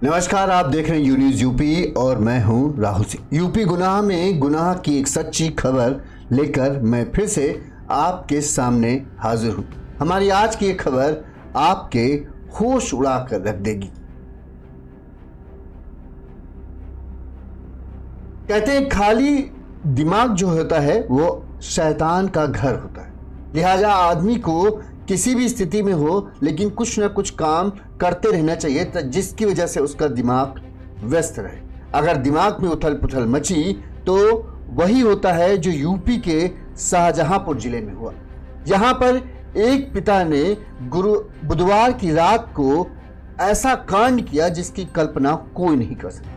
नमस्कार, आप देख रहे हैं यू न्यूज़ यूपी और मैं हूं राहुल सिंह। यूपी गुनाह में गुनाह की एक सच्ची खबर लेकर मैं फिर से आपके सामने हाजिर हूं। हमारी आज की एक खबर आपके होश उड़ा कर रख देगी। कहते हैं खाली दिमाग जो होता है वो शैतान का घर होता है। लिहाजा आदमी को किसी भी स्थिति में हो लेकिन कुछ ना कुछ काम करते रहना चाहिए जिसकी वजह से उसका दिमाग व्यस्त रहे। अगर दिमाग में उथल पुथल मची तो वही होता है जो यूपी के शाहजहांपुर जिले में हुआ। यहाँ पर एक पिता ने बुधवार की रात को ऐसा कांड किया जिसकी कल्पना कोई नहीं कर सकता।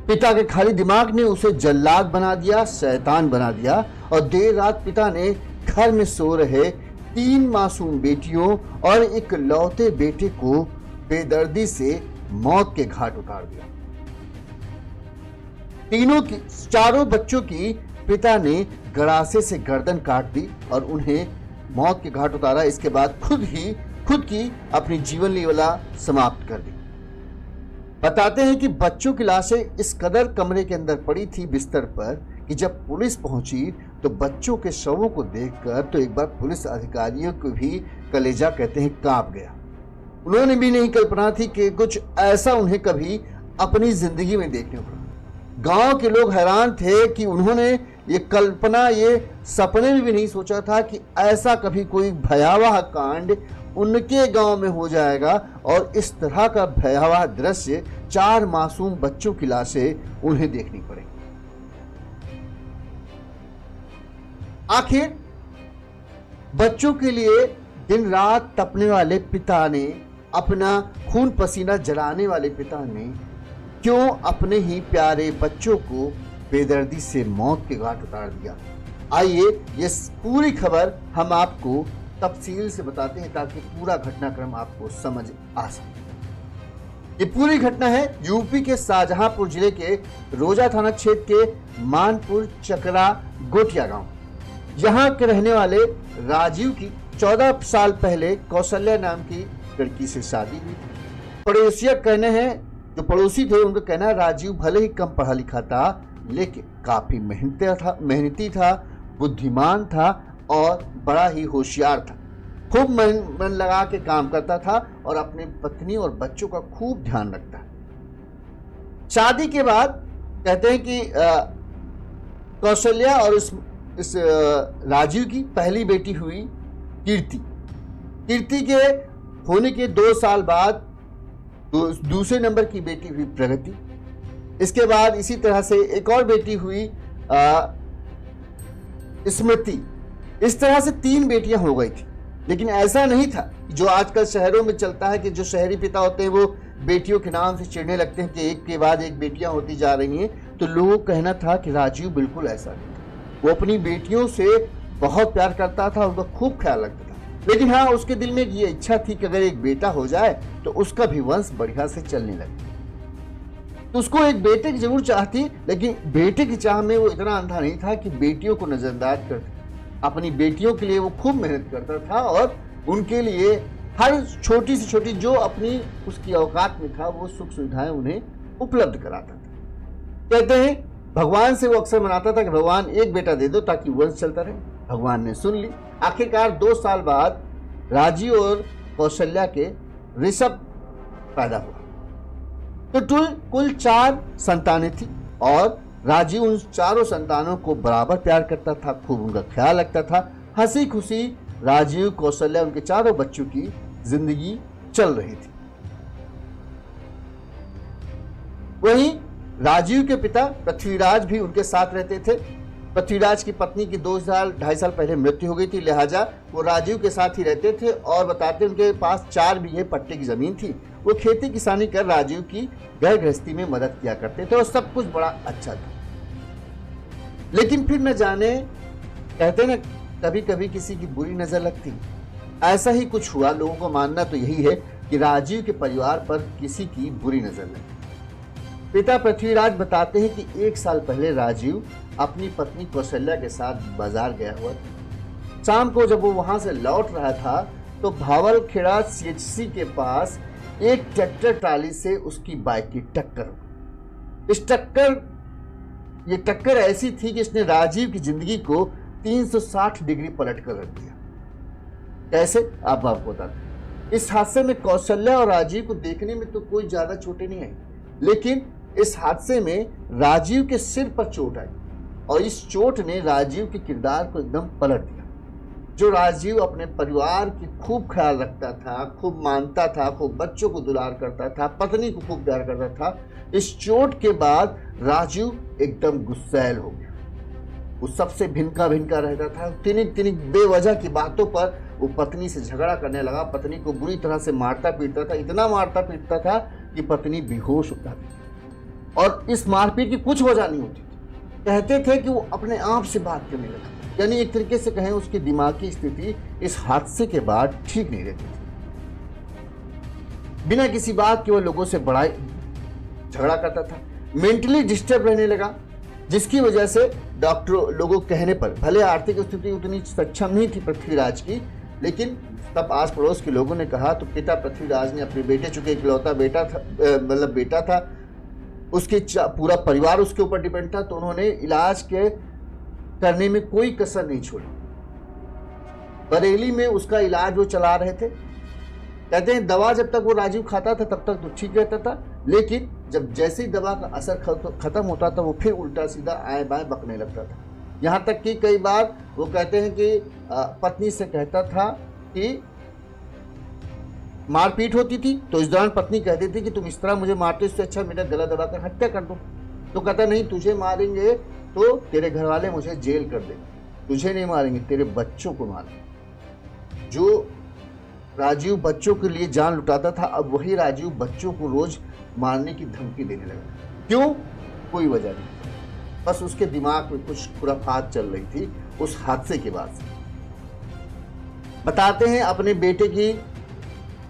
पिता के खाली दिमाग ने उसे जल्लाद बना दिया, शैतान बना दिया और देर रात पिता ने घर में सो रहे 3 मासूम बेटियों और एक लौते बेटे को बेदर्दी से मौत के घाट उतार दिया। चारों बच्चों की पिता ने गड़ासे से गर्दन काट दी और उन्हें मौत के घाट उतारा। इसके बाद खुद की अपनी जीवन लीला समाप्त कर दी। बताते हैं कि बच्चों की लाशें इस कदर कमरे के अंदर पड़ी थी बिस्तर पर कि जब पुलिस पहुंची तो बच्चों के शवों को देखकर तो एक बार पुलिस अधिकारियों को भी कलेजा कहते हैं कांप गया। उन्होंने भी नहीं कल्पना थी कि कुछ ऐसा उन्हें कभी अपनी जिंदगी में देखने को मिला। गांव के लोग हैरान थे कि उन्होंने ये सपने में भी नहीं सोचा था कि ऐसा कभी कोई भयावह कांड उनके गांव में हो जाएगा और इस तरह का भयावह दृश्य 4 मासूम बच्चों की लाशें उन्हें देखनी पड़ेगी। आखिर बच्चों के लिए दिन रात तपने वाले पिता ने, अपना खून पसीना जलाने वाले पिता ने क्यों अपने ही प्यारे बच्चों को बेदर्दी से मौत के घाट उतार दिया? आइए ये पूरी खबर हम आपको तफसील से बताते हैं ताकि पूरा घटनाक्रम आपको समझ आ सके। ये पूरी घटना है यूपी के शाहजहांपुर जिले के रोजा थाना क्षेत्र के मानपुर चकरा गोटिया गांव। यहाँ के रहने वाले राजीव की 14 साल पहले कौशल्या नाम की लड़की से शादी हुई। पड़ोसिया कहने हैं, जो पड़ोसी थे उनका कहना है राजीव भले ही कम पढ़ा लिखा था लेकिन काफी मेहनती था, बुद्धिमान था और बड़ा ही होशियार था। खूब मन लगा के काम करता था और अपनी पत्नी और बच्चों का खूब ध्यान रखता है। शादी के बाद कहते हैं कि कौशल्या और इस राजीव की पहली बेटी हुई कीर्ति के होने के 2 साल बाद दूसरे नंबर की बेटी हुई प्रगति। इसके बाद इसी तरह से एक और बेटी हुई स्मृति। इस तरह से 3 बेटियां हो गई थी। लेकिन ऐसा नहीं था जो आजकल शहरों में चलता है कि जो शहरी पिता होते हैं वो बेटियों के नाम से चिढ़ने लगते हैं कि एक के बाद एक बेटियां होती जा रही हैं। तो लोगों का कहना था कि राजीव बिल्कुल ऐसा नहीं था। वो अपनी बेटियों से बहुत प्यार करता था, उनका खूब ख्याल रखता था। लेकिन हाँ, उसके दिल में ये इच्छा थी कि अगर एक बेटा हो जाए तो उसका भी वंश बढ़िया से चलने लगे। तो उसको एक बेटे की जरूर चाह थी, लेकिन बेटे की चाह में वो इतना अंधा नहीं था कि बेटियों को नजरअंदाज करते। अपनी बेटियों के लिए वो खूब मेहनत करता था और उनके लिए हर छोटी से छोटी जो अपनी उसकी औकात में था वो सुख सुविधाएं उन्हें उपलब्ध कराता था। कहते हैं भगवान से वो अक्सर मनाता था कि भगवान एक बेटा दे दो ताकि वंश चलता रहे। भगवान ने सुन ली। आखिरकार 2 साल बाद राजीव और कौशल्या के ऋषभ पैदा हुआ। तो कुल 4 संतानें थी और राजीव उन चारों संतानों को बराबर प्यार करता था, खूब उनका ख्याल रखता था। हंसी खुशी राजीव, कौशल्या, उनके चारों बच्चों की जिंदगी चल रही थी। वहीं राजीव के पिता पृथ्वीराज भी उनके साथ रहते थे। पृथ्वीराज की पत्नी की 2-2.5 साल पहले मृत्यु हो गई थी, लिहाजा वो राजीव के साथ ही रहते थे और बताते उनके पास 4 बीघे पट्टे की जमीन थी। वो खेती किसानी कर राजीव की घर गृहस्थी में मदद किया करते थे और सब कुछ बड़ा अच्छा था। लेकिन फिर न जाने, कहते ना कभी कभी किसी की बुरी नजर लगती, ऐसा ही कुछ हुआ। लोगों का मानना तो यही है कि राजीव के परिवार पर किसी की बुरी नजर लगी। पिता पृथ्वीराज बताते हैं कि 1 साल पहले राजीव अपनी पत्नी कौशल्या के साथ बाजार गया हुआ था। शाम को जब वो वहां से लौट रहा था तो भावलखेड़ा सीएचसी के पास एक ट्रैक्टर ट्राली से उसकी बाइक की टक्कर हो। ये टक्कर ऐसी थी कि इसने राजीव की जिंदगी को 360 डिग्री पलट कर रख दिया। कैसे, आप आपको बताते हैं। इस हादसे में कौशल्या और राजीव को देखने में तो कोई ज्यादा चोटें नहीं आई, लेकिन इस हादसे में राजीव के सिर पर चोट आई और इस चोट ने राजीव के किरदार को एकदम पलट दिया। जो राजीव अपने परिवार की खूब ख्याल रखता था, खूब मानता था, खूब बच्चों को दुलार करता था, पत्नी को खूब प्यार करता था, इस चोट के बाद राजीव एकदम गुस्सैल हो गया। वो सबसे भिनका रहता था। तिनिक बेवजह की बातों पर वो पत्नी से झगड़ा करने लगा, पत्नी को बुरी तरह से मारता पीटता था, इतना मारता पीटता था कि पत्नी बेहोश हो जाती थी और इस मारपीट की कुछ वजह नहीं होती थी। कहते थे कि वो अपने आप से बात करने लगा, यानी एक तरीके से कहें उसकी दिमागी स्थिति इस हादसे के बाद ठीक नहीं रहती थी। बिना किसी बात के वो लोगों से बड़ा झगड़ा करता था, मेंटली डिस्टर्ब रहने लगा, जिसकी वजह से डॉक्टर लोगों कहने पर, भले आर्थिक स्थिति उतनी सक्षम नहीं थी पृथ्वीराज की, लेकिन तब आस पड़ोस के लोगों ने कहा तो पिता पृथ्वीराज ने अपने बेटे, चूंकि इकलौता बेटा था, मतलब बेटा था, उसके पूरा परिवार उसके ऊपर डिपेंड था, तो उन्होंने इलाज के करने में कोई कसर नहीं छोड़ी। बरेली में उसका इलाज वो चला रहे थे। कहते हैं दवा जब तक वो राजीव खाता था तब तक तो ठीक रहता था, लेकिन जब जैसे ही दवा का असर खत्म होता था वो फिर उल्टा सीधा आए बाएं बकने लगता था। यहाँ तक कि कई बार वो कहते हैं कि पत्नी से कहता था कि मारपीट होती थी तो इस दौरान पत्नी कहती थी कि तुम इस तरह मुझे मारते, इससे अच्छा मेरा गला दबाकर हत्या कर दो। तो कहता नहीं, तुझे मारेंगे तो तेरे घर वाले मुझे जेल कर देंगे, तुझे नहीं मारेंगे, तेरे बच्चों को मारेंगे। जो राजीव बच्चों के लिए जान लुटाता था, अब वही राजीव बच्चों को रोज मारने की धमकी देने लगा। क्यों? कोई वजह नहीं, बस उसके दिमाग में कुछ खुराफात चल रही थी उस हादसे के बाद से। बताते हैं अपने बेटे की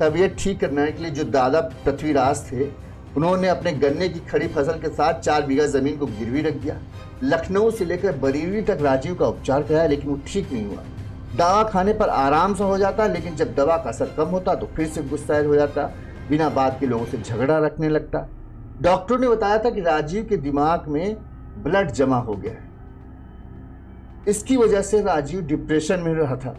तबीयत ठीक करने के लिए जो दादा पृथ्वीराज थे, उन्होंने अपने गन्ने की खड़ी फसल के साथ 4 बीघा जमीन को गिरवी रख दिया। लखनऊ से लेकर बरेली तक राजीव का उपचार कराया, लेकिन वो ठीक नहीं हुआ। दवा खाने पर आराम से हो जाता, लेकिन जब दवा का असर कम होता तो फिर से गुस्सैल हो जाता, बिना बात के लोगों से झगड़ा रखने लगता। डॉक्टर ने बताया था कि राजीव के दिमाग में ब्लड जमा हो गया है, इसकी वजह से राजीव डिप्रेशन में रहा था।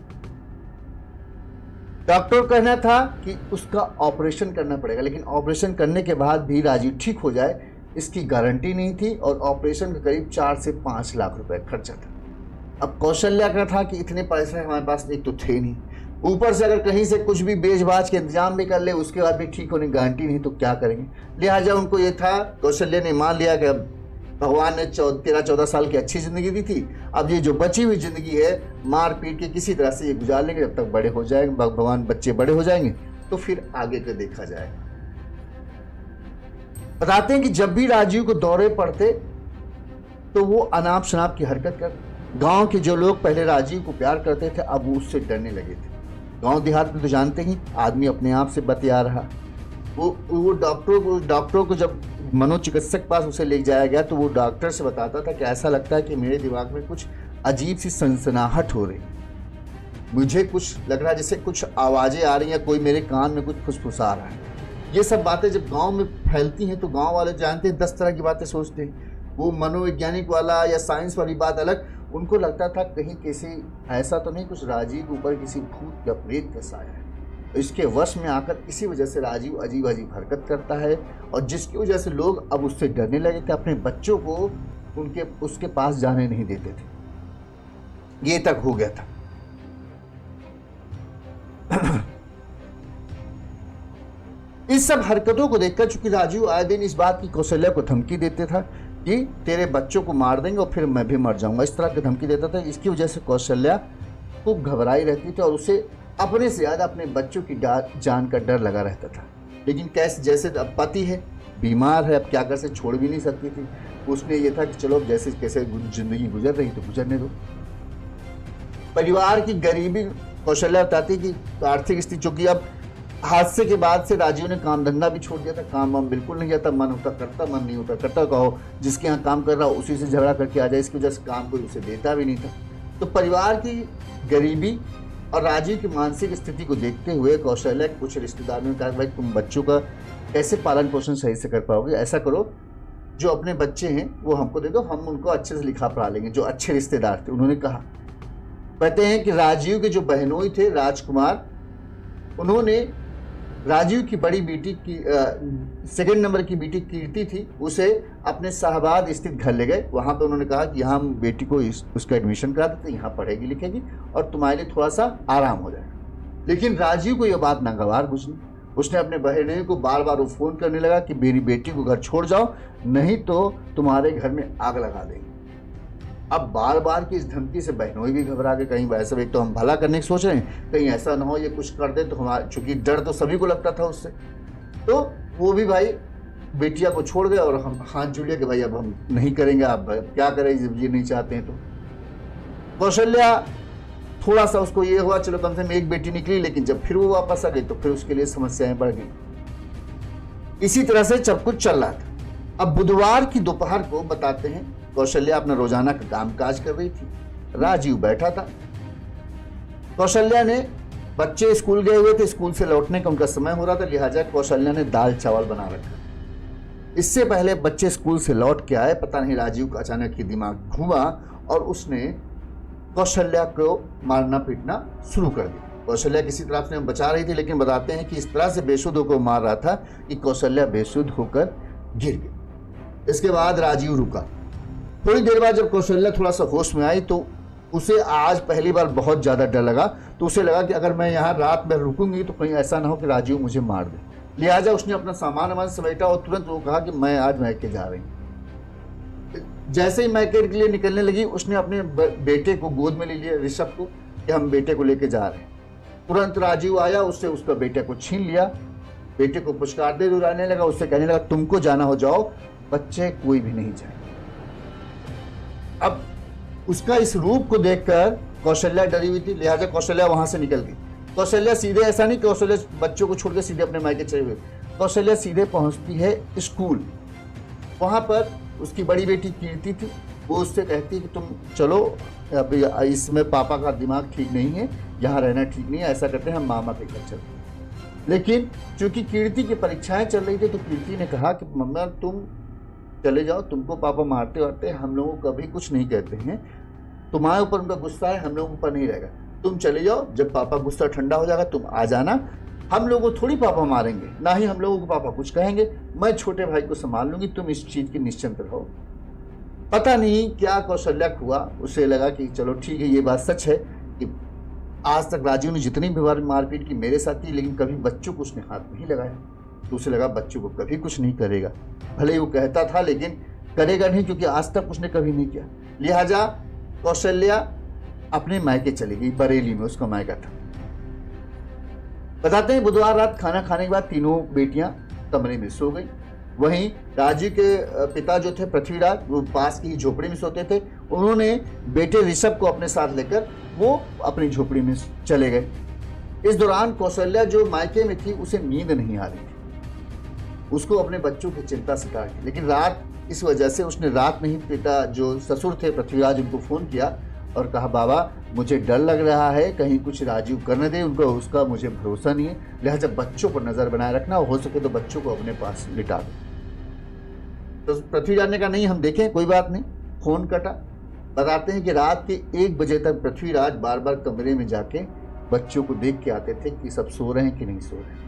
डॉक्टर का कहना था कि उसका ऑपरेशन करना पड़ेगा, लेकिन ऑपरेशन करने के बाद भी राजीव ठीक हो जाए इसकी गारंटी नहीं थी और ऑपरेशन का करीब 4 से 5 लाख रुपए खर्चा था। अब कौशल्या का था कि इतने पैसे हमारे पास एक तो थे नहीं, ऊपर से अगर कहीं से कुछ भी बेच बाच के इंतजाम भी कर ले उसके बाद भी ठीक होने की गारंटी नहीं, तो क्या करेंगे। लिहाजा उनको ये था, कौशल्या ने मान लिया कि अब भगवान ने 13-14 साल की अच्छी जिंदगी दी थी, अब ये जो बची हुई जिंदगी है मार पीट के किसी तरह से ये गुजार लेंगे, जब तक बड़े हो जाएंगे, भगवान बच्चे बड़े हो जाएंगे तो फिर आगे का देखा जाएगा। बताते हैं कि जब भी राजीव को दौरे पड़ते तो वो अनाप शनाप की हरकत कर, गांव के जो लोग पहले राजीव को प्यार करते थे अब वो उससे डरने लगे थे। गांव देहात में तो जानते ही आदमी अपने आप से बतिया रहा। वो डॉक्टरों को जब मनोचिकित्सक पास उसे ले जाया गया तो वो डॉक्टर से बताता था कि ऐसा लगता है कि मेरे दिमाग में कुछ अजीब सी सनसनाहट हो रही, मुझे कुछ लग रहा है जैसे कुछ आवाजें आ रही हैं, कोई मेरे कान में कुछ फुसफुसा रहा है। ये सब बातें जब गांव में फैलती हैं तो गांव वाले जानते हैं 10 तरह की बातें सोचते हैं। वो मनोवैज्ञानिक वाला या साइंस वाली बात अलग, उनको लगता था कहीं किसी ऐसा तो नहीं कुछ राजीव के ऊपर किसी भूत या प्रेत का साया है। इसके वश में आकर इसी वजह से राजीव अजीब अजीब हरकत करता है और जिसकी वजह से लोग अब उससे डरने लगे थे, अपने बच्चों को उसके पास जाने नहीं देते थे। ये तक हो गया था। इस सब हरकतों को देखकर चूंकि राजीव आए दिन इस बात की कौशल्या को धमकी देते था कि तेरे बच्चों को मार देंगे और फिर मैं भी मर जाऊंगा, इस तरह की धमकी देता था। इसकी वजह से कौशल्या खूब घबराई रहती थी और उसे अपने से ज्यादा अपने बच्चों की जान का डर लगा रहता था। लेकिन कैसे, जैसे अब पति है, बीमार है, अब क्या कर से छोड़ भी नहीं सकती थी। उसने ये था कि चलो अब जैसे कैसे जिंदगी गुजर रही तो गुजरने दो। परिवार की गरीबी कौशल्या बताती कि आर्थिक स्थिति, चूंकि अब हादसे के बाद से राजीव ने काम धंधा भी छोड़ दिया था, काम वाम बिल्कुल नहीं किया था, मन होता करता, मन नहीं होता करता, कहो जिसके यहाँ काम कर रहा हो उसी से झगड़ा करके आ जाए, इसकी वजह से काम कोई उसे देता भी नहीं था। तो परिवार की गरीबी और राजीव की मानसिक स्थिति को देखते हुए कौशल्या के कुछ रिश्तेदारों ने कहा, भाई तुम बच्चों का कैसे पालन पोषण सही से कर पाओगे, ऐसा करो जो अपने बच्चे हैं वो हमको दे दो, हम उनको अच्छे से लिखा पढ़ा लेंगे। जो अच्छे रिश्तेदार थे उन्होंने कहा। कहते हैं कि राजीव के जो बहनोई थे राजकुमार, उन्होंने राजीव की बड़ी बेटी की सेकंड नंबर की बेटी कीर्ति थी, उसे अपने शाहबाद स्थित घर ले गए। वहाँ पे उन्होंने कहा कि यहाँ हम बेटी को उसका एडमिशन करा देते, यहाँ पढ़ेगी लिखेगी और तुम्हारे लिए थोड़ा सा आराम हो जाएगा। लेकिन राजीव को यह बात नागवार गुजरी। उसने अपने बहनोई को बार बार वो फोन करने लगा कि मेरी बेटी को घर छोड़ जाओ, नहीं तो तुम्हारे घर में आग लगा देंगे। अब बार बार की इस धमकी से बहनोई भी घबरा गए, कहीं वैसे भी तो हम भला करने की सोच रहे हैं, कहीं ऐसा ना हो ये कुछ कर दे तो हमारा, चूंकि डर तो सभी को लगता था उससे, तो वो भी भाई बेटिया को छोड़ गए और हम हाथ जोड़ लिया कि भाई अब हम नहीं करेंगे, आप क्या करें जब ये नहीं चाहते हैं तो। कौशल्या थोड़ा सा उसको ये हुआ चलो कम से कम एक बेटी निकली, लेकिन जब फिर वो वापस आ गई तो फिर उसके लिए समस्याएं बढ़ गई। इसी तरह से सब कुछ चल रहा था। अब बुधवार की दोपहर को बताते हैं कौशल्या अपना रोजाना का कामकाज कर रही थी, राजीव बैठा था। कौशल्या ने, बच्चे स्कूल गए हुए थे, स्कूल से लौटने का उनका समय हो रहा था, लिहाजा कौशल्या ने दाल चावल बना रखा। इससे पहले बच्चे स्कूल से लौट के आए, पता नहीं राजीव का अचानक ही दिमाग घूमा और उसने कौशल्या को मारना पीटना शुरू कर दिया। कौशल्या किसी तरह से बचा रही थी, लेकिन बताते हैं कि इस तरह से बेसुध होकर मार रहा था कि कौशल्या बेसुध होकर गिर गई। इसके बाद राजीव रुका। थोड़ी देर बाद जब कौशल्या थोड़ा सा होश में आई तो उसे आज पहली बार बहुत ज़्यादा डर लगा। तो उसे लगा कि अगर मैं यहाँ रात में रुकूंगी तो कहीं ऐसा ना हो कि राजीव मुझे मार दे। लिहाजा उसने अपना सामान समेटा और तुरंत वो कहा कि मैं आज मैके जा रही हूँ। जैसे ही मैके के लिए निकलने लगी, उसने अपने बेटे को गोद में ले लिया, ऋषभ को, कि हम बेटे को लेके जा रहे हैं। तुरंत राजीव आया, उससे उसका बेटे को छीन लिया, बेटे को पुचकार दे रुलाने लगा, उससे कहने लगा तुमको जाना हो जाओ, बच्चे कोई भी नहीं जाए। अब उसका इस रूप को देखकर कौशल्या डरी हुई थी, लिहाजा कौशल्या वहां से निकल गई। कौशल्या सीधे, ऐसा नहीं कौशल्या बच्चों को छोड़कर सीधे अपने मायके चले गए, कौशल्या सीधे पहुंचती है स्कूल। वहां पर उसकी बड़ी बेटी कीर्ति थी, वो उससे कहती है कि तुम चलो, अब इसमें पापा का दिमाग ठीक नहीं है, यहाँ रहना ठीक नहीं है, ऐसा करते हैं हम मामा के घर चलते हैं। लेकिन चूंकि कीर्ति की परीक्षाएं चल रही थी तो कीर्ति ने कहा कि मम्मा तुम चले जाओ, तुमको पापा मारते वारते हम लोगों को कभी कुछ नहीं कहते हैं, तुम्हारे ऊपर उनका गुस्सा है, हम लोगों पर नहीं रहेगा, तुम चले जाओ, जब पापा गुस्सा ठंडा हो जाएगा तुम आ जाना, हम लोगों को थोड़ी पापा मारेंगे, ना ही हम लोगों को पापा कुछ कहेंगे, मैं छोटे भाई को संभाल लूंगी, तुम इस चीज की निश्चिंत रहो। पता नहीं क्या कौशल्या हुआ, उसे लगा कि चलो ठीक है, ये बात सच है कि आज तक राजीव ने जितनी भी बार मारपीट की मेरे साथ की, लेकिन कभी बच्चों को उसने हाथ नहीं लगाया। तो उसे लगा बच्चों को कभी कुछ नहीं करेगा, भले ही वो कहता था लेकिन करेगा नहीं, क्योंकि आज तक उसने कभी नहीं किया। लिहाजा कौशल्या अपने मायके चली गई, बरेली में उसका मायका था। बताते हैं बुधवार रात खाना खाने के बाद तीनों बेटियां कमरे में सो गई। वहीं राजीव के पिता जो थे पृथ्वीराज, वो पास की झोपड़ी में सोते थे, उन्होंने बेटे ऋषभ को अपने साथ लेकर वो अपनी झोपड़ी में चले गए। इस दौरान कौशल्या जो मायके में थी उसे नींद नहीं आ रही थी, उसको अपने बच्चों की चिंता सता रही, लेकिन रात इस वजह से उसने रात में ही पिता जो ससुर थे पृथ्वीराज उनको फोन किया और कहा बाबा मुझे डर लग रहा है, कहीं कुछ राजीव करने दे, उनको उसका मुझे भरोसा नहीं है, लिहाजा बच्चों पर नजर बनाए रखना, हो सके तो बच्चों को अपने पास लिटा दो। तो पृथ्वीराज ने कहा नहीं हम देखें, कोई बात नहीं। फोन कटा। बताते हैं कि रात के 1 बजे तक पृथ्वीराज बार बार कमरे में जाके बच्चों को देख के आते थे कि सब सो रहे हैं कि नहीं सो रहे हैं।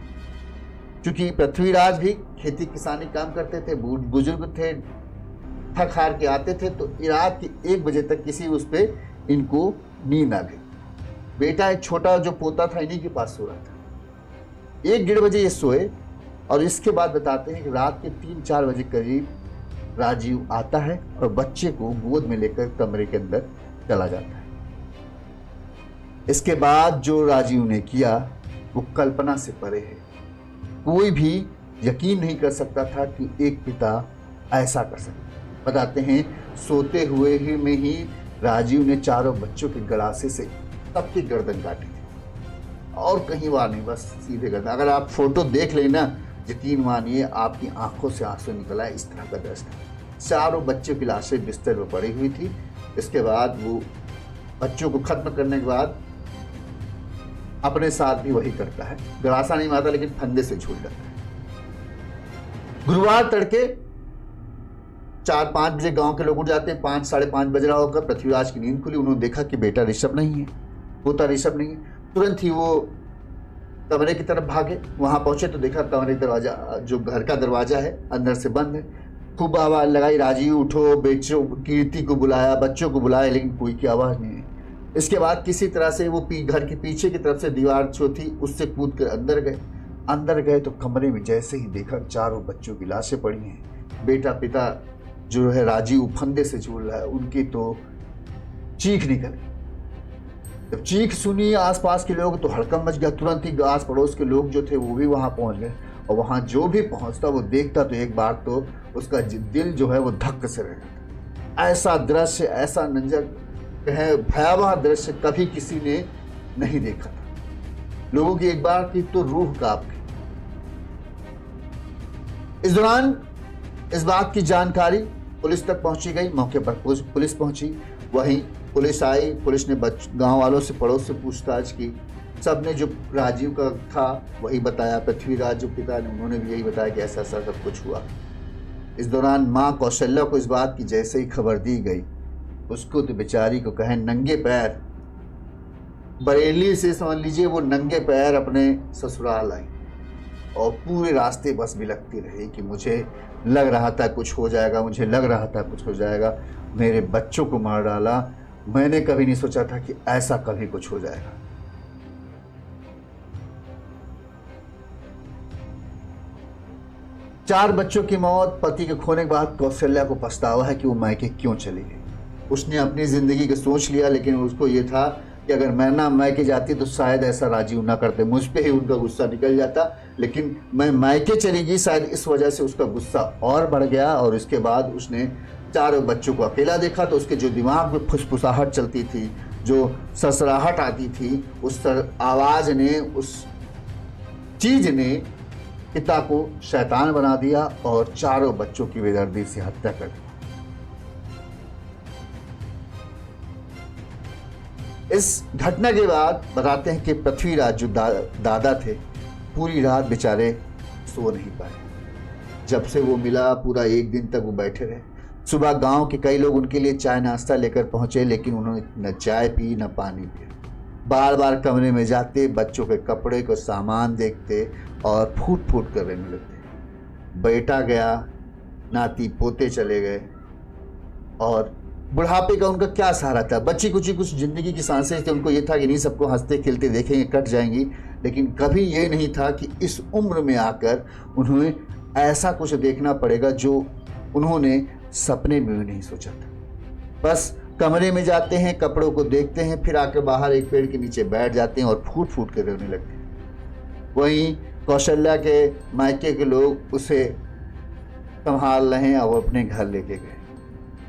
क्योंकि पृथ्वीराज भी खेती किसानी काम करते थे, बुजुर्ग थे, थक हार के आते थे, तो रात के 1 बजे तक किसी उस पर इनको नींद आ गई। बेटा एक छोटा जो पोता था इन्हीं के पास सो रहा था। 1-1:30 बजे ये सोए और इसके बाद बताते हैं कि रात के 3-4 बजे करीब राजीव आता है और बच्चे को गोद में लेकर कमरे के अंदर चला जाता है। इसके बाद जो राजीव ने किया वो कल्पना से परे है। कोई भी यकीन नहीं कर सकता था कि एक पिता ऐसा कर सकता। बताते हैं सोते हुए ही में ही राजीव ने चारों बच्चों के गड़ासे से सबकी गर्दन काटी थी और कहीं बार नहीं, बस सीधे गर्दन। अगर आप फोटो देख लेना यकीन मानिए आपकी आंखों से आंसू निकल आए, इस तरह का दृश्य था। चारों बच्चों की लाशें बिस्तर पर पड़ी हुई थी। इसके बाद वो बच्चों को खत्म करने के बाद अपने साथ भी वही करता है, गड़ासा नहीं मारता लेकिन फंदे से झूल जाता है। गुरुवार तड़के 4-5 बजे गांव के लोग उठ जाते हैं। 5 साढ़े 5 बज रहा होकर पृथ्वीराज की नींद खुली। उन्होंने देखा कि बेटा ऋषभ नहीं है, पोता ऋषभ नहीं है। तुरंत ही वो कमरे की तरफ भागे। वहां पहुंचे तो देखा कमरे दरवाजा, जो घर का दरवाजा है, अंदर से बंद है। खूब आवाज लगाई, राजीव उठो, बेचो, कीर्ति को बुलाया, बच्चों को बुलाया, लेकिन कोई की आवाज नहीं है। इसके बाद किसी तरह से वो घर के पीछे की तरफ से दीवार जो थी उससे कूद कर अंदर गए तो कमरे में जैसे ही देखा चारों बच्चों की लाशें पड़ी हैं। बेटा पिता जो है राजीव फंदे से झूल रहा है, उनकी तो चीख निकल गई। जब चीख सुनी आसपास के लोग तो हड़कंप मच गया। तुरंत ही आस पड़ोस के लोग जो थे वो भी वहां पहुंच गए, और वहां जो भी पहुंचता वो देखता तो एक बार तो उसका दिल जो है वो धक्क से रह जाता। ऐसा दृश्य, ऐसा नंजर कहे भयावह दृश्य कभी किसी ने नहीं देखा था। लोगों की एक बार की तो रूह कांप गई। इस दौरान इस बात की जानकारी पुलिस तक पहुंची गई। मौके पर पुलिस पहुंची, वहीं पुलिस आई। पुलिस ने गांव वालों से, पड़ोस से पूछताछ की। सबने जो राजीव का था वही बताया। पृथ्वीराज जो पिता ने, उन्होंने भी यही बताया कि ऐसा ऐसा सब कुछ हुआ। इस दौरान माँ कौशल्या को इस बात की जैसे ही खबर दी गई, उसको तो बेचारी को कहे नंगे पैर, बरेली से समझ लीजिए वो नंगे पैर अपने ससुराल आई, और पूरे रास्ते बस बिलखती रही कि मुझे लग रहा था कुछ हो जाएगा, मुझे लग रहा था कुछ हो जाएगा। मेरे बच्चों को मार डाला, मैंने कभी नहीं सोचा था कि ऐसा कभी कुछ हो जाएगा। चार बच्चों की मौत, पति के खोने के बाद कौशल्या को पछतावा है कि वो मायके क्यों चली गई। उसने अपनी जिंदगी का सोच लिया, लेकिन उसको ये था कि अगर मैं ना मायके जाती तो शायद ऐसा राजीव ना करते, मुझ पे ही उनका गुस्सा निकल जाता। लेकिन मैं मायके चली गई, शायद इस वजह से उसका गुस्सा और बढ़ गया। और इसके बाद उसने चारों बच्चों को अकेला देखा तो उसके जो दिमाग में फुसफुसाहट चलती थी, जो ससराहट आती थी, उस आवाज ने, उस चीज ने पिता को शैतान बना दिया और चारों बच्चों की बेदर्दी से हत्या कर दी। इस घटना के बाद बताते हैं कि पृथ्वीराज जो दादा थे, पूरी रात बेचारे सो नहीं पाए। जब से वो मिला पूरा एक दिन तक वो बैठे रहे। सुबह गांव के कई लोग उनके लिए चाय नाश्ता लेकर पहुंचे, लेकिन उन्होंने न चाय पी न पानी पिया। बार बार कमरे में जाते, बच्चों के कपड़े को सामान देखते और फूट फूट कर रहने लगते। बेटा गया, नाती पोते चले गए, और बुढ़ापे का उनका क्या सहारा था। बच्ची कुछ जिंदगी की सांसें थी। उनको ये था कि नहीं, सबको हंसते खेलते देखेंगे, कट जाएंगी, लेकिन कभी ये नहीं था कि इस उम्र में आकर उन्हें ऐसा कुछ देखना पड़ेगा जो उन्होंने सपने में भी नहीं सोचा था। बस कमरे में जाते हैं, कपड़ों को देखते हैं, फिर आकर बाहर एक पेड़ के नीचे बैठ जाते हैं और फूट फूट कर रोने लगते हैं। वहीं कौशल्या के मायके के लोग उसे संभाल रहे हैं और अपने घर लेके गए।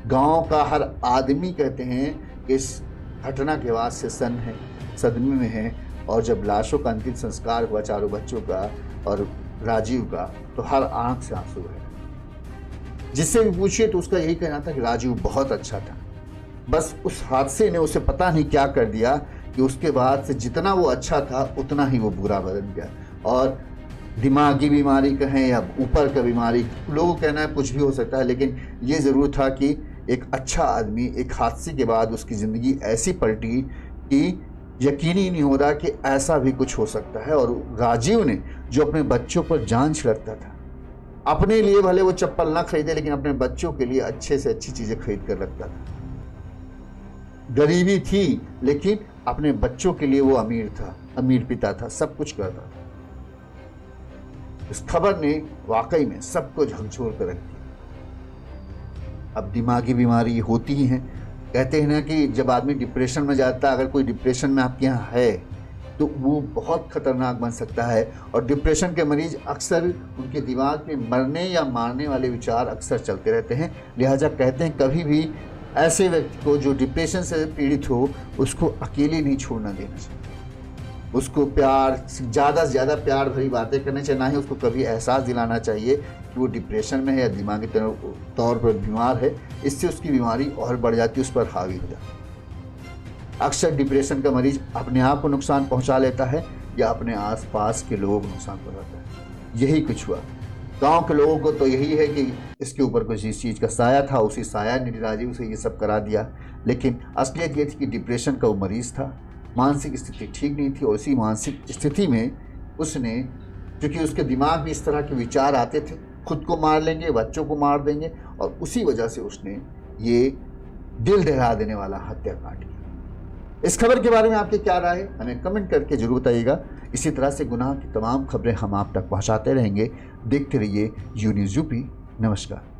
गांव का हर आदमी कहते हैं कि इस घटना के बाद से सदमे में है। और जब लाशों का अंतिम संस्कार हुआ, चारों बच्चों का और राजीव का, तो हर आंख से आंसू है। जिससे भी पूछिए तो उसका यही कहना था कि राजीव बहुत अच्छा था, बस उस हादसे ने उसे पता नहीं क्या कर दिया कि उसके बाद से जितना वो अच्छा था उतना ही वो बुरा बदल गया। और दिमागी बीमारी कहें या ऊपर का बीमारी, लोगों का कहना है कुछ भी हो सकता है, लेकिन ये ज़रूर था कि एक अच्छा आदमी एक हादसे के बाद उसकी ज़िंदगी ऐसी पलटी कि यकीन ही नहीं हो रहा कि ऐसा भी कुछ हो सकता है। और राजीव ने जो अपने बच्चों पर जान छिड़कता था, अपने लिए भले वो चप्पल ना खरीदे लेकिन अपने बच्चों के लिए अच्छे से अच्छी चीज़ें खरीद कर रखता था। गरीबी थी लेकिन अपने बच्चों के लिए वो अमीर था, अमीर पिता था, सब कुछ करता था। इस खबर ने वाकई में सबको झकझोर कर रख दिया। अब दिमागी बीमारी होती ही है, कहते हैं ना कि जब आदमी डिप्रेशन में जाता है, अगर कोई डिप्रेशन में आपके यहाँ है तो वो बहुत खतरनाक बन सकता है। और डिप्रेशन के मरीज अक्सर उनके दिमाग में मरने या मारने वाले विचार अक्सर चलते रहते हैं। लिहाजा कहते हैं कभी भी ऐसे व्यक्ति को जो डिप्रेशन से पीड़ित हो उसको अकेले नहीं छोड़ना देना चाहिए। उसको प्यार, ज़्यादा से ज़्यादा प्यार भरी बातें करनी चाहिए, ना ही उसको कभी एहसास दिलाना चाहिए कि वो डिप्रेशन में है या दिमागी तौर पर बीमार है। इससे उसकी बीमारी और बढ़ जाती है, उस पर हावी हो जाती है। अक्सर डिप्रेशन का मरीज अपने आप को नुकसान पहुंचा लेता है या अपने आसपास के लोगों को नुकसान पहुंचाता है। यही कुछ हुआ। गांव के लोगों को तो यही है कि इसके ऊपर कुछ इस चीज़ का साया था, उसी साया ने राजीव से ये सब करा दिया। लेकिन असलियत ये थी कि डिप्रेशन का वो मरीज़ था, मानसिक स्थिति ठीक नहीं थी, और इसी मानसिक स्थिति में उसने, क्योंकि उसके दिमाग में इस तरह के विचार आते थे, खुद को मार लेंगे, बच्चों को मार देंगे, और उसी वजह से उसने ये दिल दहला देने वाला हत्याकांड किया। इस खबर के बारे में आपकी क्या राय है, हमें कमेंट करके जरूर बताइएगा। इसी तरह से गुनाह की तमाम खबरें हम आप तक पहुंचाते रहेंगे। देखते रहिए यू न्यूज़ यूपी। नमस्कार।